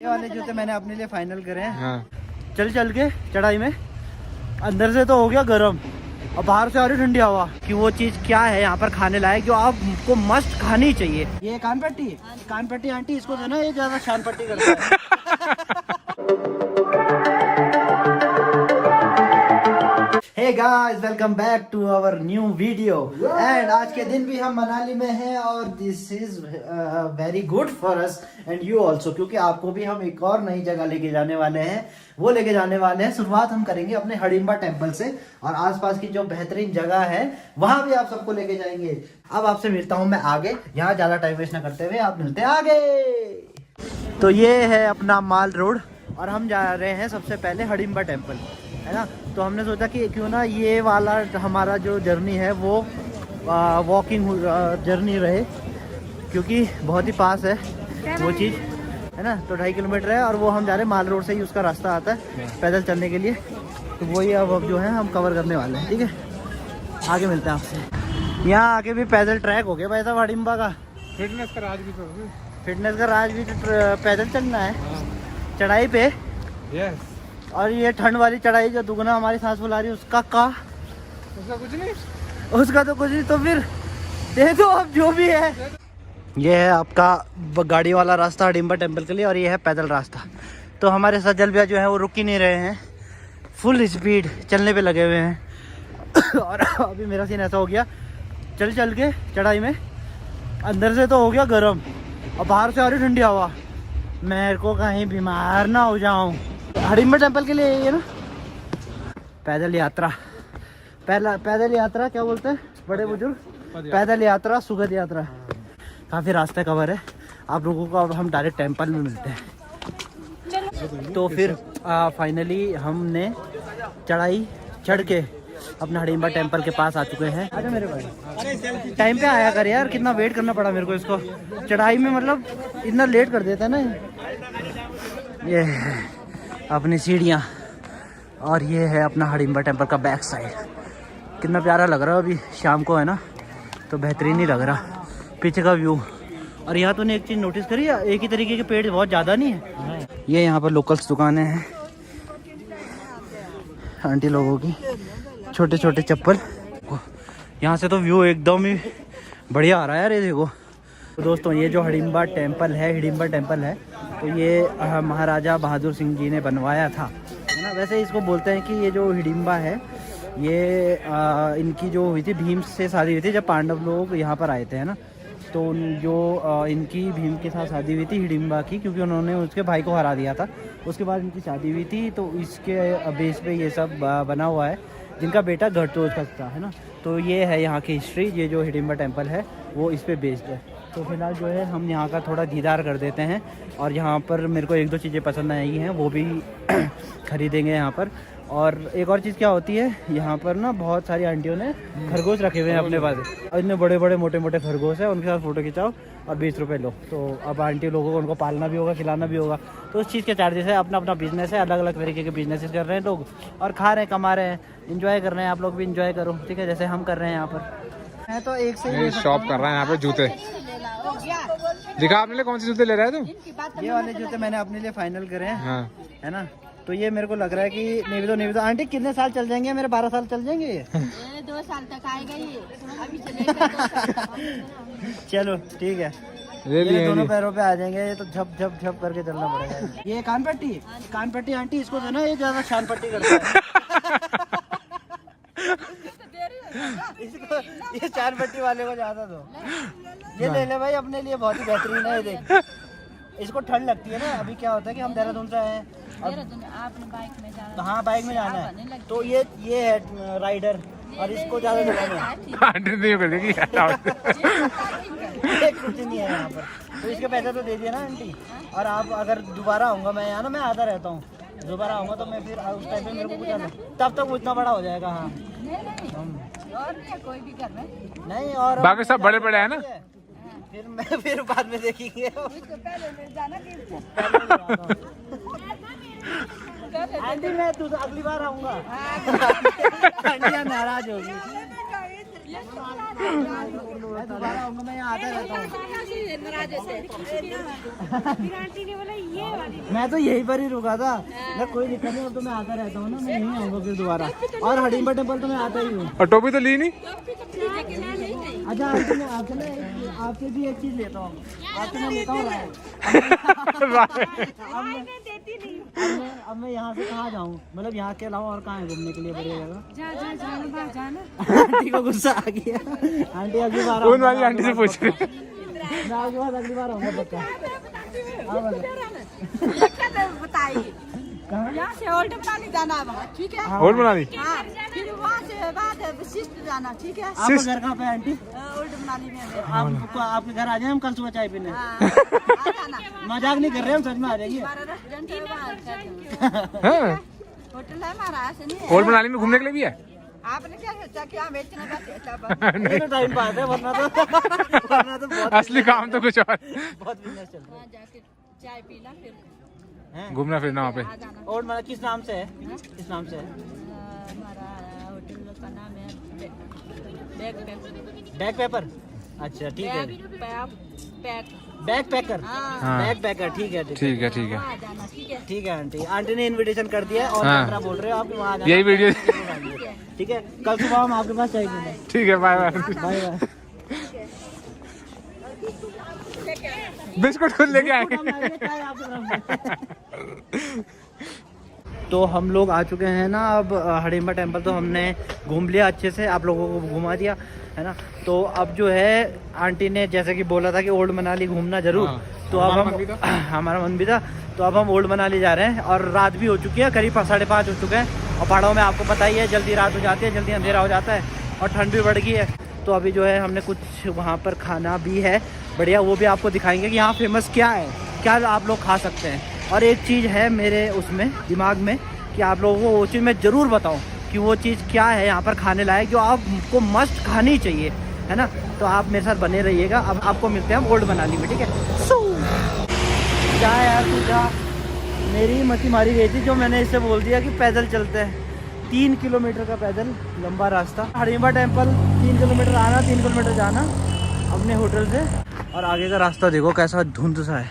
ये वाले जूते मैंने अपने लिए फाइनल करे हैं। हाँ। चल के चढ़ाई में अंदर से तो हो गया गर्म और बाहर से आ रही ठंडी हवा कि वो चीज क्या है यहाँ पर खाने लायक जो आपको मस्त खानी चाहिए। ये कान पट्टी आंटी इसको देना, ये ज्यादा शान पट्टी करता है। Hey guys, welcome back to our new video and आज के दिन भी हम मनाली में हैं और this is very good for us and you also, क्योंकि आपको भी हम एक और नई जगह लेके जाने वाले हैं। वो लेके जाने वाले हैं, शुरुआत हम करेंगे अपने हडिम्बा टेम्पल से और आसपास की जो बेहतरीन जगह है वहां भी आप सबको लेके जाएंगे। अब आपसे मिलता हूं मैं आगे, यहाँ ज्यादा टाइम वेस्ट ना करते हुए आप मिलते हैं आगे। तो ये है अपना माल रोड और हम जा रहे हैं सबसे पहले हडिम्बा टेम्पल, है ना। तो हमने सोचा कि क्यों ना ये वाला हमारा जो जर्नी है वो वॉकिंग जर्नी रहे, क्योंकि बहुत ही पास है वो चीज़, है ना। तो 2.5 किलोमीटर है और वो हम जा रहे हैं माल रोड से ही, उसका रास्ता आता है पैदल चलने के लिए। तो वही अब जो है हम कवर करने वाले हैं, ठीक है। आगे मिलते हैं आपसे। यहाँ आके भी पैदल ट्रैक हो गया भाई साहब हडिम्बा का। फिटनेस का राज भी पैदल चलना है चढ़ाई पे। यस। और ये ठंड वाली चढ़ाई जो दुगना हमारी सांस फुला रही है उसका कुछ नहीं, उसका तो कुछ नहीं। तो फिर देखो अब जो भी है। ये है आपका गाड़ी वाला रास्ता हडिम्बा टेम्पल के लिए और ये है पैदल रास्ता। तो हमारे सज्जल भैया जो है वो रुक ही नहीं रहे हैं, फुल स्पीड चलने पे लगे हुए हैं। और अभी मेरा सीन ऐसा हो गया, चल के चढ़ाई में अंदर से तो हो गया गर्म और बाहर से आ रही ठंडी हवा। मेरे को कहीं बीमार ना हो जाऊं। हडिम्बा टेम्पल के लिए ये ना पैदल यात्रा, पैदल यात्रा क्या बोलते हैं बड़े बुजुर्ग, पैदल यात्रा सुगध यात्रा। काफ़ी रास्ता कवर है आप लोगों को। अब हम डायरेक्ट टेम्पल में मिलते हैं। तो फिर फाइनली हमने चढ़ाई चढ़ के अपना हडिम्बा टेम्पल के पास आ चुके हैं। आजा मेरे भाई, टाइम पे आया कर यार, कितना वेट करना पड़ा मेरे को इसको चढ़ाई में, मतलब इतना लेट कर देता है ना। ये अपनी सीढ़ियाँ और ये है अपना हडिम्बा टेम्पल का बैक साइड। कितना प्यारा लग रहा है, अभी शाम को है ना तो बेहतरीन ही लग रहा पीछे का व्यू। और यहाँ तो ने एक चीज़ नोटिस करी, एक ही तरीके के पेड़ बहुत ज़्यादा नहीं है। ये यहाँ पर लोकल्स दुकानें हैं आंटी लोगों की, छोटे छोटे चप्पल। यहाँ से तो व्यू एकदम ही बढ़िया आ रहा है यार, ये देखो। तो दोस्तों ये जो हिडिम्बा टेम्पल है तो ये महाराजा बहादुर सिंह जी ने बनवाया था, है ना। वैसे इसको बोलते हैं कि ये जो हिडिम्बा है ये इनकी जो हुई थी, भीम से शादी हुई थी जब पांडव लोग यहाँ पर आए थे, है ना। तो जो इनकी भीम के साथ शादी हुई थी हिडिम्बा की, क्योंकि उन्होंने उसके भाई को हरा दिया था। उसके बाद इनकी शादी हुई थी, तो इसके बेस पे ये सब बना हुआ है, जिनका बेटा घटोत्कच का था, है ना। तो ये है यहाँ की हिस्ट्री। ये जो हिडिम्बा टेम्पल है वो इस पे बेस्ड है। तो फिलहाल जो है हम यहाँ का थोड़ा दीदार कर देते हैं और यहाँ पर मेरे को 1-2 चीज़ें पसंद आई हैं वो भी खरीदेंगे यहाँ पर। और एक और चीज़ क्या होती है यहाँ पर ना, बहुत सारी आंटियों ने खरगोश रखे हुए हैं अपने पास और इतने बड़े बड़े मोटे मोटे खरगोश है, उनके साथ फ़ोटो खिंचाओ और 20 रुपये लो। तो अब आंटी लोगों को उनको पालना भी होगा, खिलाना भी होगा, तो उस चीज़ के चार्जेस है। अपना अपना बिजनेस है, अलग अलग तरीके के बिजनेस कर रहे हैं लोग और खा रहे हैं, कमा रहे हैं, इंजॉय कर रहे हैं। आप लोग भी इंजॉय करो, ठीक है, जैसे हम कर रहे हैं यहाँ पर। मैं तो एक से शॉप कर रहा है यहाँ पे जूते। दिखा आपने कौन से जूते ले रहा है तुम? ये वाले जूते मैंने अपने लिए फाइनल करे हैं। हाँ। है ना। तो ये मेरे को लग रहा है कि नहीं तो आंटी कितने साल चल जाएंगे मेरे? 12 साल चल जाएंगे ये? 2 साल तक आएगा ये, अभी चलेगा। चलो ठीक है, ये दोनों पैरों पे आ जाएंगे, ये तो झप करके चलना पड़ेगा। ये कान पट्टी आंटी इसको देना, ये ज्यादा शान पट्टी करता है। इसको ये 4 पट्टी वाले को ज्यादा दो। ये ले ले भाई, अपने लिए बहुत ही बेहतरीन है। देख इसको ठंड लगती है ना। अभी क्या होता है कि हम देहरादून से आए हैं, आपने बाइक में जाना। हाँ बाइक में जाना है, तो ये है राइडर और इसको ज्यादा कुछ नहीं है यहाँ पर। तो इसके पैसे तो दे दिए ना आंटी। और आप अगर दोबारा आऊँगा मैं यहाँ ना, मैं आता रहता हूँ, दोबारा आऊँगा तो मैं फिर उस टाइम पे मेरे को कुछ तब तक वो इतना बड़ा हो जाएगा। हाँ और कोई भी कर नहीं, और बाकी सब बड़े बड़े है ना। फिर बाद में देखेंगे। आंटी मैं अगली बार आऊँगा। आंटियाँ नाराज होगी। दोबारा आऊंगा, मैं यहाँ आता रहता हूँ। मैं तो यहीं पर ही रुका था ना, कोई दिक्कत नहीं, अब तो मैं आता रहता हूँ ना, मैं यहीं आऊंगा फिर दोबारा। और हडिम्बा टेम्पल तो मैं आता ही हूँ। और टोपी तो ली नहीं? अच्छा आंटी, मैं आपसे ना आपसे भी एक चीज लेता हूँ, आपसे मैं लेता हूँ। अब मैं यहाँ से कहाँ जाऊँ, मतलब यहाँ के अलावा और कहाँ है घूमने के लिए बढ़िया जगह? आंटी को गुस्सा आ गया। आंटी अगली बार कौन वाली आंटी से पूछ रही? मैं आपके बाद अगली बार आऊंगा पक्का। बताइए यहाँ से ओल्ड मनाली जाना है वहाँ, ठीक है? और बना ली? हाँ, फिर वहाँ से बाद वशिष्ठ जाना, ठीक है? आपका घर कहाँ पे है आंटी? ओल्ड मनाली में है। आपके घर आ जाए, हम कल सुबह चाय पीने। हाँ, आ जाना। मजाक नहीं कर रहे हम, सच में आ जाएंगे। हमारा रेस्टोरेंट है वहाँ, हाँ? होटल है हमारा, ऐसे नहीं है। और मनाली में घूमने के लिए भी है? आपने क्या सोचा कि हम बेचने जाते हैं? ये तो टाइम पास है, वरना तो बहुत असली काम तो कुछ और। बहुत बिजनेस चल रहा वहाँ जाके चाय पीना, फिर है। घूमना फिरना वहाँ पे। आ जाना। और मतलब किस नाम से है? किस नाम से है? हमारा होटल का नाम है बैग बैग पेपर। अच्छा ठीक है, पैक। बैग पैकर। हाँ। बैग पैकर, ठीक है ठीक है ठीक है। आ जाना, ठीक है? ठीक है आंटी। आंटी ने इनविटेशन कर दिया है और हाँ। कैमरा बोल रहे हो आप वहाँ यही वीडियो। ठीक है, कल सुबह हम आपके पास चाय पीने। ठीक है, bye bye. Bye bye. Biscuit खुद लेके आएंगे। तो हम लोग आ चुके हैं ना, अब हडिम्बा टेम्पल तो हमने घूम लिया अच्छे से, आप लोगों को घुमा दिया है ना। तो अब जो है आंटी ने जैसे कि बोला था कि ओल्ड मनाली घूमना जरूर। हाँ, तो अब हम हमारा मन भी था, तो अब हम ओल्ड मनाली जा रहे हैं। और रात भी हो चुकी है, करीब 5:30 हो चुके हैं। और पहाड़ों में आपको पता ही है, जल्दी रात हो जाती है, जल्दी अंधेरा हो जाता है और ठंड भी बढ़ गई है। तो अभी जो है हमने कुछ वहाँ पर खाना भी है बढ़िया, वो भी आपको दिखाएंगे कि यहाँ फेमस क्या है, क्या आप लोग खा सकते हैं। और एक चीज़ है मेरे उसमें दिमाग में कि आप लोगों को वो चीज़ मैं ज़रूर बताऊँ कि वो चीज़ क्या है यहाँ पर खाने लायक, जो आपको मस्ट खानी चाहिए, है ना। तो आप मेरे साथ बने रहिएगा। अब आपको मिलते हैं हम ओल्ड मनाली में, ठीक है? जा यार तू जा, मेरी मती मारी गई थी जो मैंने इससे बोल दिया कि पैदल चलते हैं। 3 किलोमीटर का पैदल लंबा रास्ता। हडिम्बा टेम्पल 3 किलोमीटर आना, 3 किलोमीटर जाना अपने होटल से। और आगे का रास्ता देखो कैसा धुंध सा है।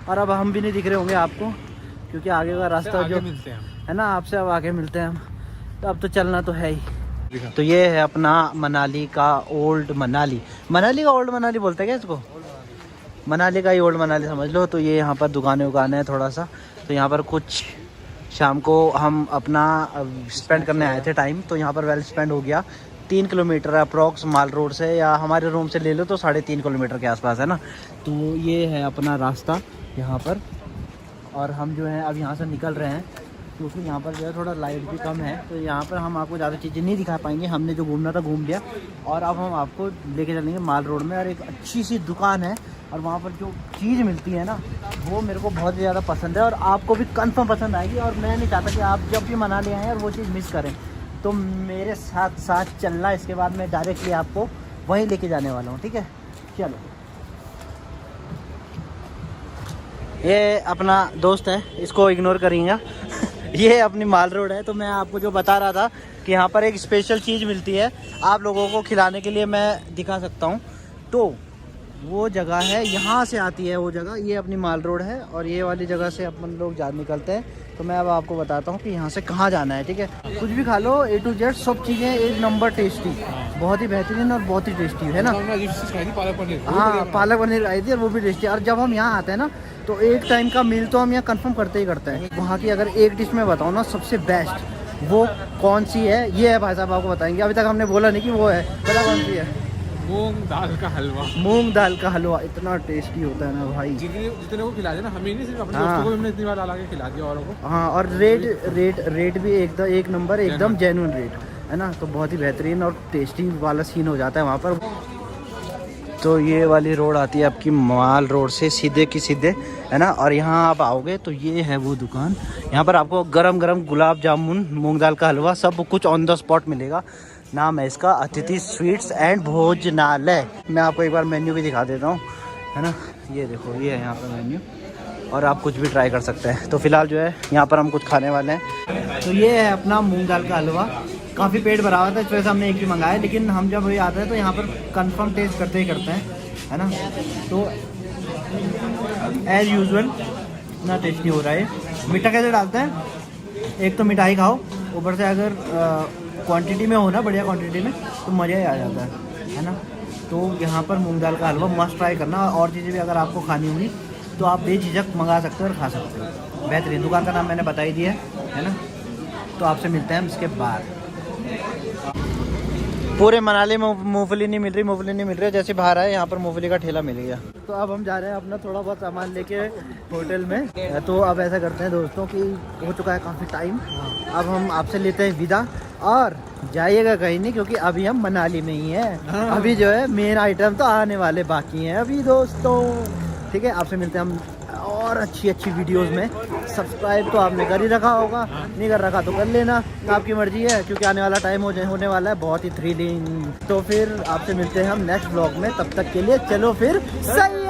और अब हम भी नहीं दिख रहे होंगे आपको, क्योंकि आगे का रास्ता जो है ना, आपसे अब आगे मिलते हैं हम। तो अब तो चलना तो है ही। तो ये है अपना मनाली का ओल्ड मनाली। मनाली का ओल्ड मनाली बोलते हैं क्या इसको? मनाली का ही ओल्ड मनाली समझ लो। तो ये यहाँ पर दुकानें उगाने हैं थोड़ा सा। तो यहाँ पर कुछ शाम को हम अपना स्पेंड करने आए थे टाइम, तो यहाँ पर वेल स्पेंड हो गया। 3 किलोमीटर अप्रॉक्स माल रोड से, या हमारे रूम से ले लो तो 3.5 किलोमीटर के आसपास है ना। तो ये है अपना रास्ता यहाँ पर। और हम जो है अब यहाँ से निकल रहे हैं, क्योंकि यहाँ पर जो है थोड़ा लाइट भी कम है। तो यहाँ पर हम आपको ज़्यादा चीज़ें नहीं दिखा पाएंगे, हमने जो घूमना था घूम लिया। और अब हम आपको लेके चलेंगे माल रोड में, और एक अच्छी सी दुकान है, और वहाँ पर जो चीज़ मिलती है ना, वो मेरे को बहुत ज़्यादा पसंद है, और आपको भी कंफर्म पसंद आएगी। और मैं नहीं चाहता कि आप जब भी मनाली आएँ और वो चीज़ मिस करें। तो मेरे साथ साथ चलना, इसके बाद मैं डायरेक्टली आपको वहीं लेके जाने वाला हूँ, ठीक है? चलो। ये अपना दोस्त है, इसको इग्नोर करेंगे। ये अपनी माल रोड है। तो मैं आपको जो बता रहा था कि यहाँ पर एक स्पेशल चीज़ मिलती है, आप लोगों को खिलाने के लिए मैं दिखा सकता हूँ। तो वो जगह है, यहाँ से आती है वो जगह, ये अपनी माल रोड है, और ये वाली जगह से अपन लोग जा निकलते हैं। तो मैं अब आपको बताता हूँ कि यहाँ से कहाँ जाना है, ठीक है? कुछ भी खा लो, A to Z सब चीज़ें एक नंबर टेस्टी, बहुत ही बेहतरीन और बहुत ही टेस्टी है ना। हाँ, पालक पनीर आई थी और वो भी टेस्टी। और जब हम यहाँ आते हैं ना, तो एक टाइम का मील तो हम यहाँ कंफर्म करते ही करते हैं। वहाँ की अगर एक डिश में बताऊँ ना सबसे बेस्ट, वो कौन सी है? ये है भाई साहब, आपको बताएंगे। अभी तक हमने बोला नहीं कि वो है, पता कौन सी है? मूंग दाल का हलवा। मूंग दाल का हलवा इतना टेस्टी होता है ना भाई। जितने को खिला दिया ना, हमें नहीं, सिर्फ अपने हाँ। दोस्तों को हमने इतनी बार ला के खिला दिया औरों को। हाँ, और रेट भी एकदम एक नंबर, एकदम जेन्युइन रेट है ना। तो बहुत ही बेहतरीन और टेस्टी वाला सीन हो जाता है वहाँ पर। तो ये वाली रोड आती है आपकी माल रोड से सीधे की सीधे, है ना। और यहाँ आप आओगे तो ये है वो दुकान। यहाँ पर आपको गरम गरम गुलाब जामुन, मूंग दाल का हलवा, सब कुछ ऑन द स्पॉट मिलेगा। नाम है इसका अतिथि स्वीट्स एंड भोजनालय। मैं आपको एक बार मेन्यू भी दिखा देता हूँ, है ना। ये देखो, ये है यहाँ पर मेन्यू, और आप कुछ भी ट्राई कर सकते हैं। तो फिलहाल जो है यहाँ पर हम कुछ खाने वाले हैं। तो ये है अपना मूंग दाल का हलवा, काफ़ी पेट भरा हुआ था, इस वजह से हमने एक ही मंगाया। लेकिन हम जब भी आते हैं तो यहाँ पर कंफर्म टेस्ट करते ही करते हैं, है ना। तो एज यूजुअल इतना टेस्टी हो रहा है। मीठा कैसे डालते हैं, एक तो मिठाई खाओ, ऊपर से अगर क्वांटिटी में हो ना, बढ़िया क्वांटिटी में, तो मज़ा ही आ जाता है ना। तो यहाँ पर मूंग दाल का हलवा मस्ट ट्राई करना। और चीज़ें भी अगर आपको खानी होंगी तो आप बेझिझक मंगा सकते हो और खा सकते हो। बेहतरीन, दुकान का नाम मैंने बता ही दिया है ना। तो आपसे मिलते हैं हम इसके बाद। पूरे मनाली में मूंगफली नहीं मिल रही, जैसे बाहर आए यहाँ पर मूंगफली का ठेला मिल गया। तो अब हम जा रहे हैं अपना थोड़ा बहुत सामान लेके होटल में। तो अब ऐसा करते हैं दोस्तों कि हो चुका है काफ़ी टाइम, अब हम आपसे लेते हैं विदा। और जाइएगा कहीं नहीं, क्योंकि अभी हम मनाली में ही हैं। अभी जो है मेन आइटम तो आने वाले बाकी हैं अभी दोस्तों, ठीक है। आपसे मिलते हैं हम और अच्छी अच्छी वीडियोस में। सब्सक्राइब तो आपने कर ही रखा होगा, नहीं कर रखा तो कर लेना, आपकी मर्जी है, क्योंकि आने वाला टाइम होने वाला है बहुत ही थ्रिलिंग। तो फिर आपसे मिलते हैं हम नेक्स्ट ब्लॉग में, तब तक के लिए चलो फिर सही है।